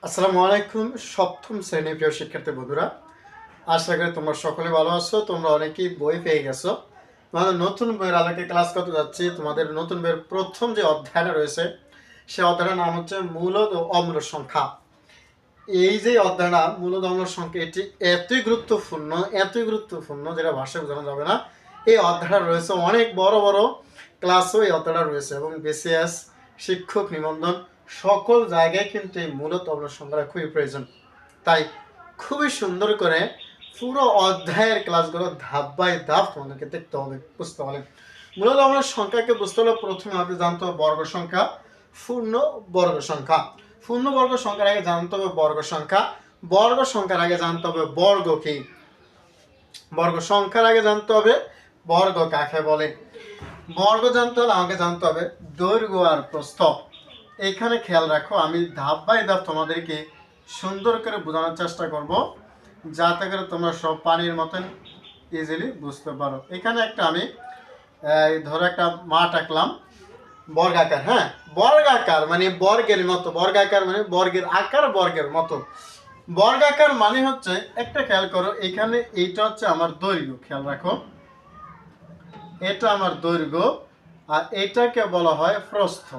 আসসালামু আলাইকুম। সপ্তম শ্রেণীর প্রিয় শিক্ষার্থী বন্ধুরা, আশা করি তোমরা সকলে ভালো আছো। তোমরা অনেকেই বই পেয়ে গেছো। তোমাদের নতুন বইয়ের আলোকে ক্লাস করতে যাচ্ছি। তোমাদের নতুন বইয়ের প্রথম যে অধ্যায়টা রয়েছে সে অধ্যায়টার নাম হচ্ছে মূলদ ও অম্ল সংখ্যা। এই যে অধ্যায়টা মূলদ অম্ল সংখ্যা, এটি এতই গুরুত্বপূর্ণ যেটা ভাষায় বোঝানো যাবে না। এই অধ্যায়টা রয়েছে অনেক বড় বড় ক্লাসও এই অধ্যায়টা রয়েছে এবং বিসিএস শিক্ষক নিবন্ধন সকল জায়গায় কিন্তু এই মূলত অম্ল সংখ্যাটা খুবই প্রয়োজন। তাই খুবই সুন্দর করে পুরো অধ্যায়ের ক্লাসগুলো ধাপ বাই ধাপ তোমাদেরকে দেখতে হবে, বুঝতে হবে। মূলত আমরা সংখ্যাকে বুঝতে হলে প্রথমে আমাদের জানতে হবে বর্গ সংখ্যা, পূর্ণ বর্গ সংখ্যা। পূর্ণ বর্গ সংখ্যার আগে জানতে হবে বর্গ সংখ্যা, বর্গ সংখ্যার আগে জানতে হবে বর্গ কি, বর্গ সংখ্যার আগে জানতে হবে বর্গ কাকে বলে। বর্গ জানতে হলে আমাকে জানতে হবে দৈর্ঘ্য আর প্রস্থ। এইখানে খেয়াল রাখো, আমি ধাপ বাই ধাপ তোমাদেরকে সুন্দর করে বোঝানোর চেষ্টা করব যাতে করে তোমরা সব পানির মতন ইজিলি বুঝতে পারো। এখানে একটা আমি ধরো একটা মাঠ আঁকলাম বর্গাকার। হ্যাঁ, বর্গাকার মানে বর্গের মতো, বর্গাকার মানে বর্গের আকার বর্গের মতো। বর্গাকার মানে হচ্ছে একটা খেয়াল করো, এখানে এইটা হচ্ছে আমার দৈর্ঘ্য, খেয়াল রাখো এটা আমার দৈর্ঘ্য আর এটাকে বলা হয় প্রস্থ।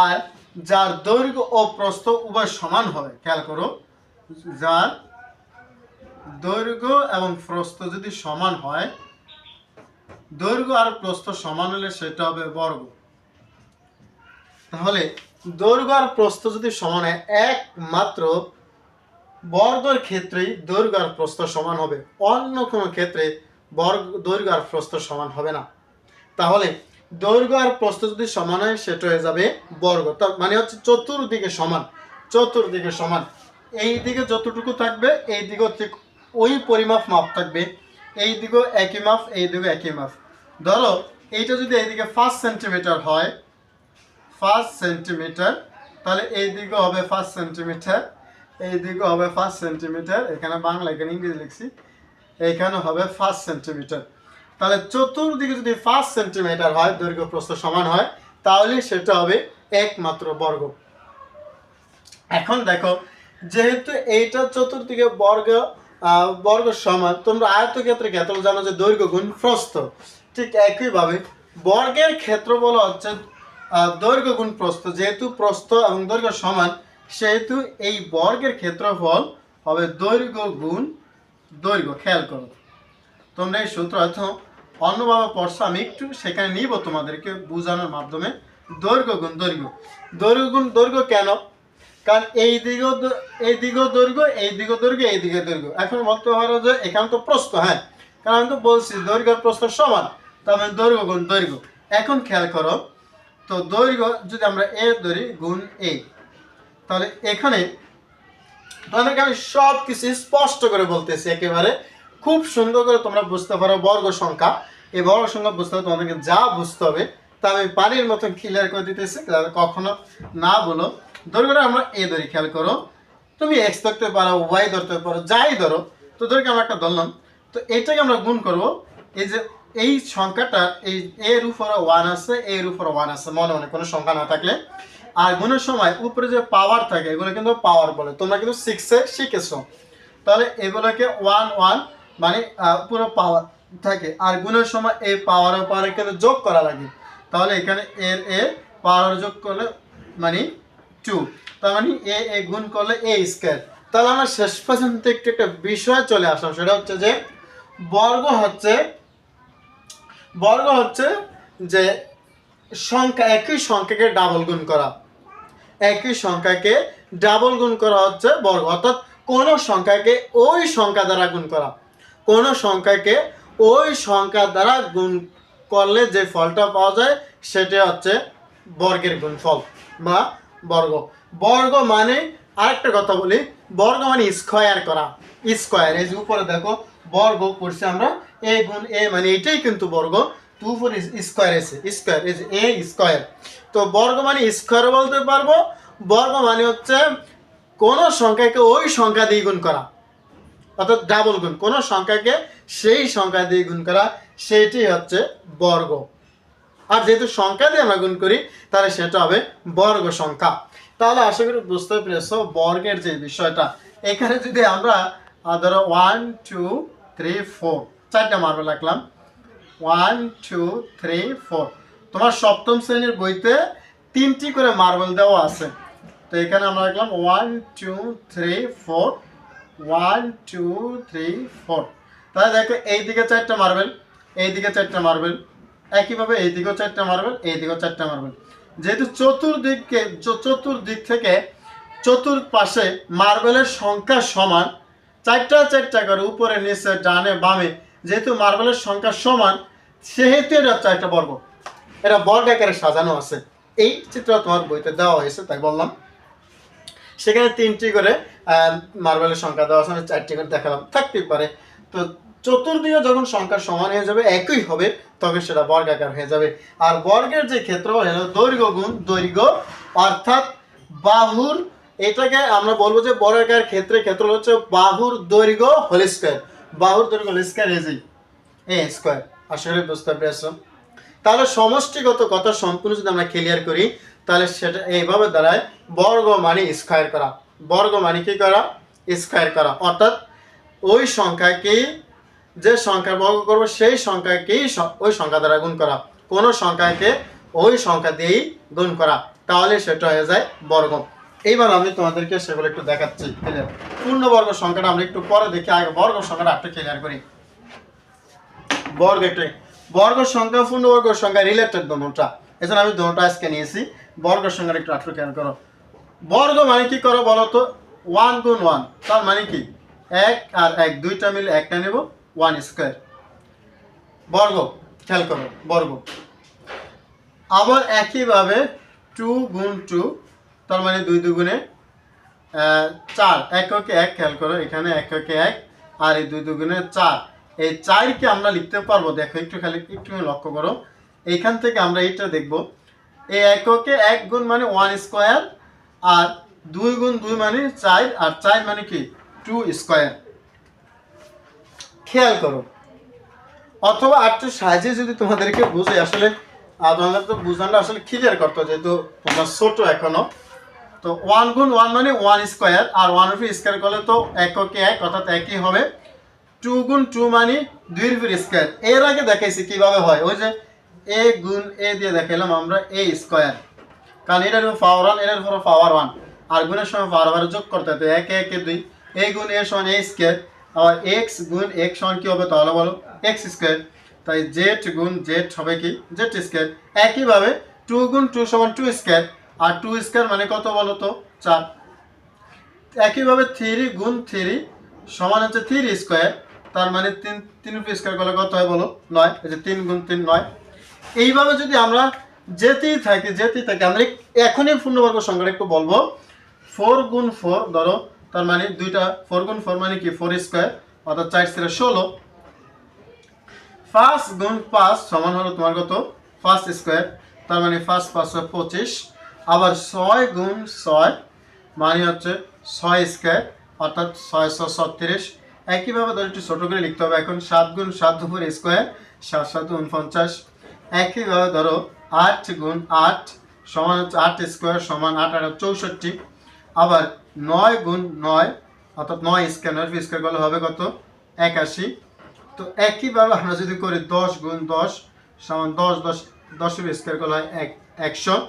আর যার দৈর্ঘ্য ও প্রস্থ উভয় সমান হবে, খেয়াল করো, যার দৈর্ঘ্য এবং প্রস্থ যদি সমান হয়, দৈর্ঘ্য আর প্রস্থ সমান হলে সেটা হবে বর্গ। তাহলে দৈর্ঘ্য আর প্রস্থ যদি সমান হয়, একমাত্র বর্গের ক্ষেত্রেই দৈর্ঘ্য আর প্রস্থ সমান হবে, অন্য কোনো ক্ষেত্রে দৈর্ঘ্য আর প্রস্থ সমান হবে না। তাহলে দৈর্ঘ্য আর প্রস্থ যদি সমান হয় সেটা হয়ে যাবে বর্গ। তার মানে হচ্ছে চতুর্দিকে সমান, চতুর্দিকে সমান। এই দিকে যতটুকু থাকবে এই দিকেও ঠিক ওই পরিমাপ মাপ থাকবে, এই দিকেও একই মাপ, এই দিকেও একই মাপ। ধরো এইটা যদি এইদিকে 5 সেন্টিমিটার হয়, 5 সেন্টিমিটার, তাহলে এই দিকে হবে 5 সেন্টিমিটার, এই দিকে হবে 5 সেন্টিমিটার। এখানে বাংলা, এখানে ইংরেজি লিখছি, এখানে হবে 5 সেন্টিমিটার। তাহলে চতুর্দিকে যদি 5 সেন্টিমিটার হয়, দৈর্ঘ্য প্রস্থ সমান হয়, তাহলে সেটা হবে একমাত্র বর্গ। এখন দেখো, যেহেতু এইটা চতুর্দিকে বর্গ সমান, তোমরা আয়তক্ষেত্রে ক্ষেত্র জানো যে দৈর্ঘ্য গুণ প্রস্থ, ঠিক একইভাবে বর্গের ক্ষেত্রফল হচ্ছে দৈর্ঘ্য গুণ প্রস্থ। যেহেতু প্রস্থ এবং দৈর্ঘ্য সমান, সেহেতু এই বর্গের ক্ষেত্রফল হবে দৈর্ঘ্য গুণ দৈর্ঘ্য। খেয়াল করো, তোমরা এই সূত্র হয়তো অন্যভাবে পড়ছো, আমি একটু সেখানে নিব তোমাদেরকে বোঝানোর মাধ্যমে। দৈর্ঘ্য গুণ দৈর্ঘ্য, দৈর্ঘ্য গুণ দৈর্ঘ্য কেন? কারণ এই দিকেও দৈর্ঘ্য, এই দিকেও দৈর্ঘ্য, এই দিকে দৈর্ঘ্য। এখন বলতে পারো যে এখানে তো প্রস্থ, হ্যাঁ, কারণ আমি তো বলছি দৈর্ঘ্য প্রস্থ সমান, তার মানে দৈর্ঘ্য গুণ দৈর্ঘ্য। এখন খেয়াল করো, তো দৈর্ঘ্য যদি আমরা এ ধরি গুণ এ, তাহলে এখানে তোমাদেরকে আমি সব কিছু স্পষ্ট করে বলতেছি, একেবারে খুব সুন্দর করে তোমরা বুঝতে পারো বর্গ সংখ্যা। এই বর্গ সংখ্যা বুঝতে হবে, তোমাদেরকে যা বুঝতে হবে তা আমি পানির মতন ক্লিয়ার করে দিতেছি, কখনো না বলো। দৈর্ঘ্যটা আমরা এ ধরি, খেয়াল করো, তুমি এক্স ধরতে পারো, ওয়াই ধরতে পারো, যাই ধরো। তো দৈর্ঘ্য আমরা একটা ধরলাম, তো এইটাকে আমরা গুণ করব। এই যে এই সংখ্যাটা, এই এর উপরে 1 আছে, এর উপরে 1 আছে, মনে মনে কোনো সংখ্যা না থাকলে। আর গুণের সময় উপরে যে পাওয়ার থাকে এগুলো কিন্তু পাওয়ার বলে, তোমরা কিন্তু 6-এ শিখেছো। তাহলে এগুলোকে 1 1 মানে পুরো পাওয়ার থাকে। আর গুণের সময় এই পাওয়ারের পাওয়ারে কিন্তু যোগ করা লাগে, তাহলে এখানে এর পাওয়ার যোগ করলে মানে 2, তার মানে এ গুণ করলে এ স্কয়ার। তাহলে আমরা শেষ পর্যন্ত একটু একটা বিষয় চলে আসলাম, সেটা হচ্ছে যে বর্গ হচ্ছে যে সংখ্যা, একই সংখ্যাকে ডাবল গুণ করা, একই সংখ্যাকে ডাবল গুণ করা হচ্ছে বর্গ। অর্থাৎ কোন সংখ্যাকে ওই সংখ্যা দ্বারা গুণ করা, কোন সংখ্যাকে ওই সংখ্যা দ্বারা গুণ করলে যে ফলটা পাওয়া যায় সেটা হচ্ছে বর্গের গুণফল বা বর্গ। বর্গ মানে, আরেকটা কথা বলি, বর্গ মানে স্কয়ার করা, স্কয়ার। এই যে উপরে দেখো বর্গ করছি আমরা, এ গুণ এ মানে এটাই কিন্তু বর্গ, টু ফোর স্কয়ার এসে স্কয়ার, এই যে এ স্কয়ার। তো বর্গ মানে স্কয়ার বলতে পারবো। বর্গ মানে হচ্ছে কোন সংখ্যাকে ওই সংখ্যা দিয়ে গুণ করা, অর্থাৎ ডাবল গুণ, কোন সংখ্যাকে সেই সংখ্যা দিয়ে গুণ করা, সেটি হচ্ছে বর্গ। আর যেহেতু সংখ্যা দিয়ে আমরা গুণ করি তাহলে সেটা হবে বর্গ সংখ্যা। তাহলে আশা করি বুঝতে পেরেছো বর্গের যে বিষয়টা। এখানে যদি আমরা ধরো 1 2 3 4 চারটা মার্বেল রাখলাম, 1 2 3 4। তোমার সপ্তম শ্রেণীর বইতে 3টি করে মার্বেল দেওয়া আছে। তো এখানে আমরা রাখলাম 1 2 3 4, 1 2 3 4। তাহলে দেখো এইদিকে 4টা মার্বেল, এইদিকে 4টা মার্বেল, একইভাবে এইদিকেও 4টা মার্বেল, এইদিকেও 4টা মার্বেল। যেহেতু চতুর্দিক থেকে চতুর্পাশে মার্বেলের সংখ্যা সমান, 4টা করে উপরে নিচে ডানে বামে, যেহেতু মার্বেলের সংখ্যা সমান সেহেতু এটা হচ্ছে একটা বর্গ। এটা বর্গ আকারে সাজানো আছে। এই চিত্র তোমার বইতে দেওয়া হয়েছে তাই বললাম। সেখানে 3টি করে মার্বেলের সংখ্যা দেওয়া আছে, 4টি করে দেখালাম, থাকতেই পারে। তো চতুর্দিকে যখন সংখ্যা সমান হয়ে যাবে, একই হবে, তখন সেটা বর্গাকার হয়ে যাবে। আর বর্গের যে ক্ষেত্রফল হলো দৈর্ঘ্য গুণ দৈর্ঘ্য, অর্থাৎ বাহুর, এটাকে আমরা বলবো যে বর্গাকার ক্ষেত্রফল হচ্ছে বাহুর দৈর্ঘ্য হোল স্কয়ার। বাহুর দৈর্ঘ্য হোল স্কয়ার এ স্কয়ার। আসলে বুঝতে পেরেছো? তাহলে সমষ্টিগত কথা সম্পূর্ণ যদি আমরা ক্লিয়ার করি তাহলে সেটা এইভাবে দাঁড়ায় বর্গ মানে স্কয়ার করা। বর্গ মানে কি করা? স্কয়ার করা। অর্থাৎ ওই সংখ্যাকেই, যে সংখ্যার বর্গ করবো সেই সংখ্যাকেই ওই সংখ্যা দ্বারা গুণ করা, কোন সংখ্যাকে ওই সংখ্যা দিয়েই গুণ করা, তাহলে সেটা হয়ে যায় বর্গ। এইবার আমি তোমাদেরকে সেগুলো একটু দেখাচ্ছি ক্লিয়ার। পূর্ণবর্গ সংখ্যাটা আমরা একটু পরে দেখি, আগে বর্গ সংখ্যাটা একটু ক্লিয়ার করি। বর্গ সংখ্যা পূর্ণবর্গ সংখ্যা রিলেটেড দুটোটা, এজন্য আমি দুটোটা আজকে নিয়েছি। বর্গ সংখ্যাটা একটু খেয়াল করো। বর্গ মানে কি করো বলো তো? 1 গুণ 1, তার মানে কি 1 আর 1 দুইটা মিলে একটা নেব, 1 স্কয়ার। বর্গ, খেয়াল করো বর্গ। আবার একইভাবে 2 গুণ 2, তার মানে 2 দুগুণে 4, এককে 1, খেয়াল করো এখানে এককে 1 আর এই 2 দুগুণে 4। এই 4কে আমরা লিখতে পারবো, দেখো একটু লক্ষ্য করো, এইখান থেকে আমরা এইটা দেখব, এই এককে 1 গুণ মানে 1 স্কয়ার, আর 2 গুণ 2 মানে 4, আর 4 মানে কি 2 স্কয়ার। খেয়াল করো। অথবা একটু সাহায্যে যদি তোমাদেরকে বুঝে, আসলে তোমাদের তো বুঝানোটা আসলে ক্লিয়ার করতে, যেহেতু তোমরা ছোট এখনো। তো 1 গুণ 1 মানে 1 স্কয়ার, আর 1 এর স্কয়ার করলে তো এককে 1, অর্থাৎ একই হবে। 2 গুণ 2 মানে 2 এর স্কয়ার। এর আগে দেখাইছি কিভাবে হয়, ওই যে a গুণ a দিয়ে দেখাইলাম আমরা a স্কয়ার, কারণ এটার উপর পাওয়ার 1, এটার উপর পাওয়ার 1, আর গুণের সময় বারবার যোগ করতে হবে, 1 1 2, a গুণ a সমান a স্কয়ার, আবার x গুণ x সমান কি হবে তাহলে বলো x স্কয়ার। তাই z গুণ z হবে কি z স্কয়ার। একইভাবে 2 গুণ 2 সমান 2 স্কয়ার, আর 2 স্কয়ার মানে কত বলো তো 4। একইভাবে 3 গুণ 3 সমান হচ্ছে 3 স্কয়ার, তার মানে 3 স্কয়ার করলে কত হয় বলো 9। এই যে 3 গুণ 3 9। এইভাবে যদি আমরা যেতেই থাকি আমরা এখনই পূর্ণবর্গ সংখ্যাটা একটু বলবো। 4 গুণ 4 ধরো, তার মানে দুইটা 4 গুণ 4 মানে কি 4 স্কয়ার, অর্থাৎ 4 × 16। 5 গুণ 5 সমান হলো তোমার কত 5 স্কয়ার, তার মানে 5 5 25। আবার 6 গুণ 6 মানে হচ্ছে 6 স্কয়ার, অর্থাৎ 6 6 36। একইভাবে ধরো একটু ছোট করে লিখতে হবে এখন। 7 গুণ 7 উপর স্কয়ার, 7 7 49। একইভাবে ধরো 8 গুণ 8 সমান হচ্ছে 8 স্কয়ার, সমান 8 8 64। আবার 9 গুণ 9 অর্থাৎ 9 স্কয়ার, 9 স্কয়ার করলে হবে কত 81। তো একইভাবে আমরা যদি করি 10 গুণ 10 সমান 10 10 10 স্কয়ার করলে হয় 100।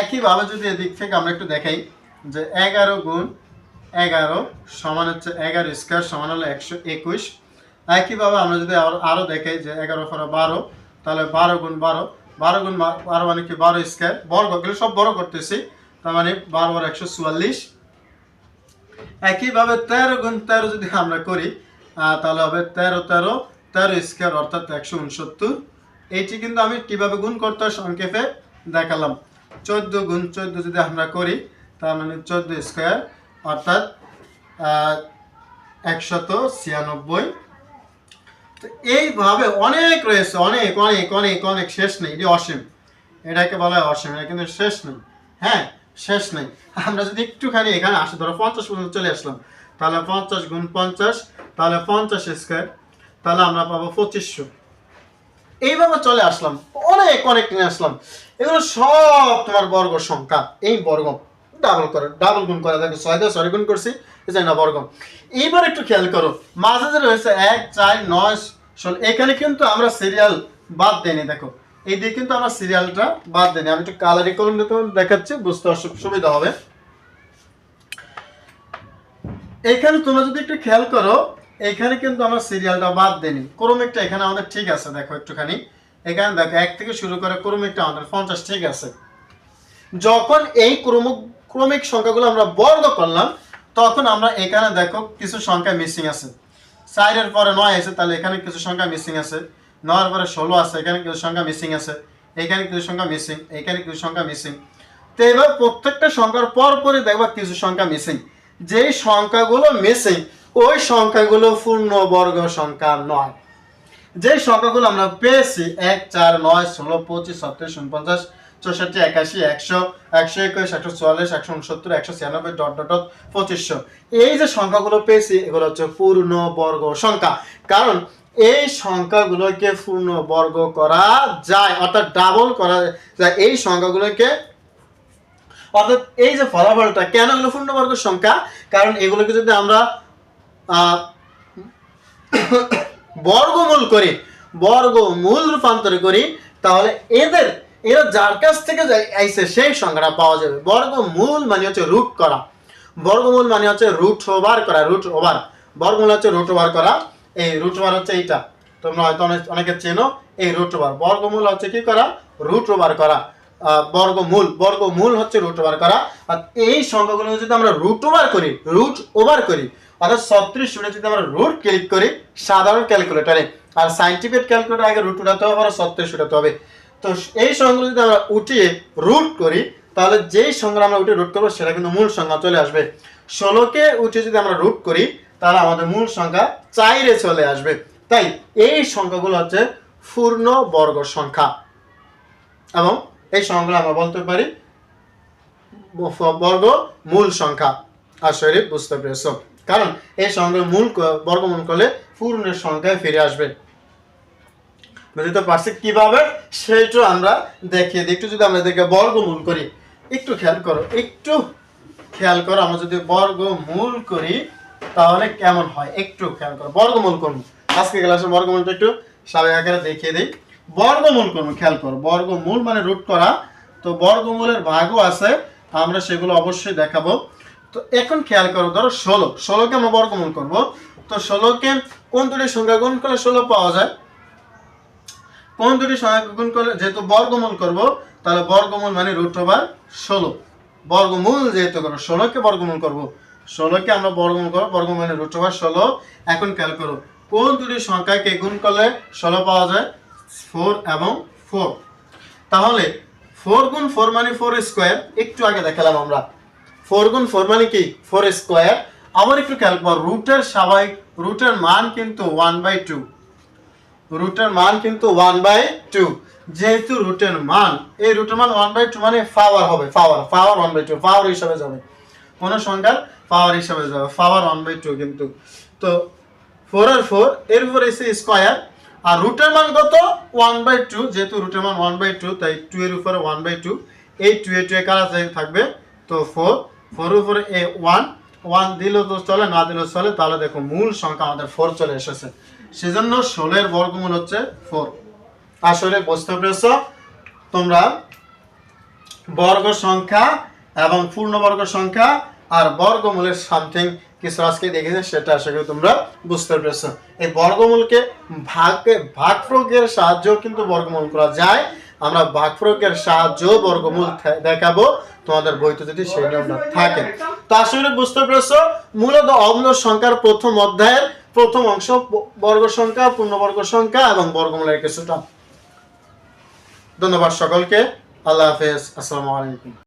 একইভাবে যদি এদিক থেকে আমরা একটু দেখাই যে 11 গুণ 11 সমান হচ্ছে 11 স্কয়ার, সমান হলো 121। একইভাবে আমরা যদি আরো দেখাই যে 11 × 12, তাহলে 12 গুণ 12 12 গুণ 12 মানে কি 12 স্কয়ার। বর্গগুলো সব বড় করতেছি, তার মানে 12 বার 144। একইভাবে 13 গুণ 13 যদি আমরা করি তাহলে হবে 13 13 13 স্কয়ার, অর্থাৎ 169। এইটি কিন্তু আমি কিভাবে গুণ করতে হয় সংক্ষেপে দেখালাম। 14 গুণ 14 যদি আমরা করি তার মানে 14 স্কয়ার, অর্থাৎ 196। তো এইভাবে অনেক রয়েছে, অনেক অনেক অনেক অনেক, শেষ নেই। এটি অসীম, এটাকে বলা হয় অসীম, এটা কিন্তু শেষ নেই। হ্যাঁ, শেষ নেই। আমরা যদি একটুখানি এখানে আসি, ধরো 50 পর্যন্ত চলে আসলাম, তাহলে 50 গুণ 50, তাহলে 50 স্কয়ার, তাহলে আমরা পাবো 2500। এইভাবে চলে আসলাম, অনেক অনেক নিয়ে আসলাম। এগুলো সব তোমার বর্গ সংখ্যা। এই বর্গ ডাবল গুণ করে দেখো, 6 দিয়ে 6 গুণ করছি, না বর্গ। এইবার একটু খেয়াল করো, মাঝে যে রয়েছে 1 4 9 16, এখানে কিন্তু আমরা সিরিয়াল বাদ দেইনি। দেখো এই দিয়ে কিন্তু আমরা সিরিয়ালটা বাদ দেইনি। আমি একটু কালারি কলম দিয়ে তোমাদের দেখাচ্ছি, বুঝতে সুবিধা হবে। এখানে তোমরা যদি একটু খেয়াল করো, এখানে কিন্তু আমরা সিরিয়ালটা বাদ দেইনি, ক্রমিকটা এখানে আমাদের ঠিক আছে। দেখো একটুখানি এখানে দেখো 1 থেকে শুরু করে ক্রমিকটা আমাদের 50 ঠিক আছে। যখন এই ক্রমিক সংখ্যাগুলো আমরা বর্গ করলাম, তখন আমরা এখানে দেখো কিছু সংখ্যা মিসিং আছে। 4 এর পরে 9 আছে, তাহলে এখানে কিছু সংখ্যা মিসিং আছে। 9 এর পরে 16 আছে, এখানে কিছু সংখ্যা মিসিং আছে। এখানে কিছু সংখ্যা মিসিং, এখানে কিছু সংখ্যা মিসিং। তো এবার প্রত্যেকটা সংখ্যার পরপরই দেখবা কিছু সংখ্যা মিসিং। যেই সংখ্যাগুলো মিসিং, ওই সংখ্যাগুলো পূর্ণবর্গ সংখ্যা নয়। যে সংখ্যাগুলো আমরা পেয়েছি 1 4 9 16 25 37 49 64 81 100 121 144 169 196 ... 2500, এই যে সংখ্যাগুলো পেয়েছি এগুলো হচ্ছে পূর্ণবর্গ সংখ্যা। কারণ এই সংখ্যাগুলোকে পূর্ণবর্গ করা যায়, অর্থাৎ ডাবল করা যায় এই সংখ্যাগুলোকে। অর্থাৎ এই যে ফলাফলটা, কেন এগুলো পূর্ণবর্গ সংখ্যা? কারণ এগুলোকে যদি আমরা বর্গমূল করি, বর্গমূল রূপান্তর করি, তাহলে এরা যার কাছ থেকে আইছে সেই সংখ্যাটা পাওয়া যাবে। বর্গমূল মানে হচ্ছে রুট করা, বর্গমূল মানে হচ্ছে রুট ওভার করা, রুট ওভার। বর্গমূল হচ্ছে রুট ওভার করা। এই রুট ওভার হচ্ছে এইটা, তোমরা হয়তো অনেকে চেনো। এই রুট ওভার, বর্গমূল হচ্ছে কি করা? রুট ওভার করা। বর্গমূল হচ্ছে রুট ওভার করা। আর এই সংখ্যাগুলো যদি আমরা রুট ওভার করি, অর্থাৎ 36 যদি আমরা রুট ক্লিক করি সাধারণ ক্যালকুলেটরে, আর সাইন্টিফিক ক্যালকুলেটর আগে রুট উঠাতে হবে, 36 উঠাতে হবে। তো এই সংখ্যাগুলো যদি আমরা উঠিয়ে রুট করি, তাহলে যেই সংখ্যা আমরা উঠে রুট করবো সেটা কিন্তু মূল সংখ্যা চলে আসবে। 16কে উঠে যদি আমরা রুট করি, তাহলে আমাদের মূল সংখ্যা 4 চলে আসবে। তাই এই সংখ্যাগুলো হচ্ছে পূর্ণবর্গ সংখ্যা, এবং এই সংখ্যাগুলো আমরা বলতে পারি বর্গমূল সংখ্যা। আসলে বুঝতে পেরেছো? কারণ এই সংখ্যার বর্গমূল করলে পূর্ণের সংখ্যায় ফিরে আসবে। বুঝতে পারছি কিভাবে? সেইটা আমরা দেখিয়ে দিই। একটু যদি আমরা দেখে বর্গমূল করি, একটু খেয়াল করো, আমরা যদি বর্গমূল করি তাহলে কেমন হয় একটু খেয়াল করো। বর্গমূল করবো আজকে ক্লাসে, বর্গমূলটা একটু স্বাভাবিক আকারে দেখিয়ে দিই। বর্গমূল করবো, খেয়াল করো। বর্গমূল মানে রুট করা। তো বর্গমূলের ভাগও আছে, আমরা সেগুলো অবশ্যই দেখাবো। তো এখন খেয়াল করো, ধরো 16কে আমরা বর্গমূল করবো। তো 16কে কোন দুটি সংখ্যা গুণ করলে 16 পাওয়া যায়? কোন দুটি সংখ্যা গুণ করলে, যেহেতু বর্গমূল করব, তাহলে বর্গমূল মানে রুট ওভার 16। বর্গমূল যেহেতু করো, 16কে বর্গমূল করব, 16কে আমরা বর্গমূল করব, বর্গমূল মানে রুট ওভার 16। এখন খেয়াল করো, কোন দুটি সংখ্যাকে গুণ করলে 16 পাওয়া যায়? 4 এবং 4। তাহলে 4 গুণ 4 মানে 4 স্কয়ার। একটু আগে দেখালাম আমরা 4 গুণ 4 মানে কি? 4 স্কয়ার। আবার একটু খেয়াল করো, রুটের মান কিন্তু 1/2। রুটের মান কিন্তু 1/2। যেহেতু রুটের মান 1/2 মানে পাওয়ার হবে, পাওয়ার 1/2, পাওয়ার হিসাবে যাবে, কোন সংখ্যার পাওয়ার হিসাবে যাবে, পাওয়ার 1/2 কিন্তু। তো 4 আর 4 এর উপর এসে স্কয়ার, আর রুটের মান কত? 1/2। যেহেতু রুটের মান 1/2, তাই 2 এর উপরে 1/2। এই 2 এ 2 কারা থাকবে? তো 4 এর উপরে 1 দিলেও তো চলে, না দিলেও চলে। তাহলে দেখো মূল সংখ্যা আমাদের 4 চলে এসেছে। সেজন্য 16 এর বর্গমূল হচ্ছে 4। আসলে বুঝতে পেরেছো তোমরা? বর্গ সংখ্যা এবং পূর্ণবর্গ সংখ্যা আর বর্গমূলের সামথিং কিছু আজকে দেখেছি, সেটা আশা করি তোমরা বুঝতে পেরেছো। এই বর্গমূলকে ভাগফলকের সাহায্যেও কিন্তু বর্গমূল করা যায়। আমরা ভাগফলকের সাহায্যেও বর্গমূল দেখাবো তোমাদের বইতে, যদি সেই নিয়মটা থাকে। তো আসলে বুঝতে পেরেছো, মূলত অম্ল সংখ্যার প্রথম অধ্যায়ের প্রথম অংশ বর্গ সংখ্যা, পূর্ণবর্গ সংখ্যা এবং বর্গমূলের কিছুটা। ধন্যবাদ সকলকে। আল্লাহ হাফেজ। আসসালামু আলাইকুম।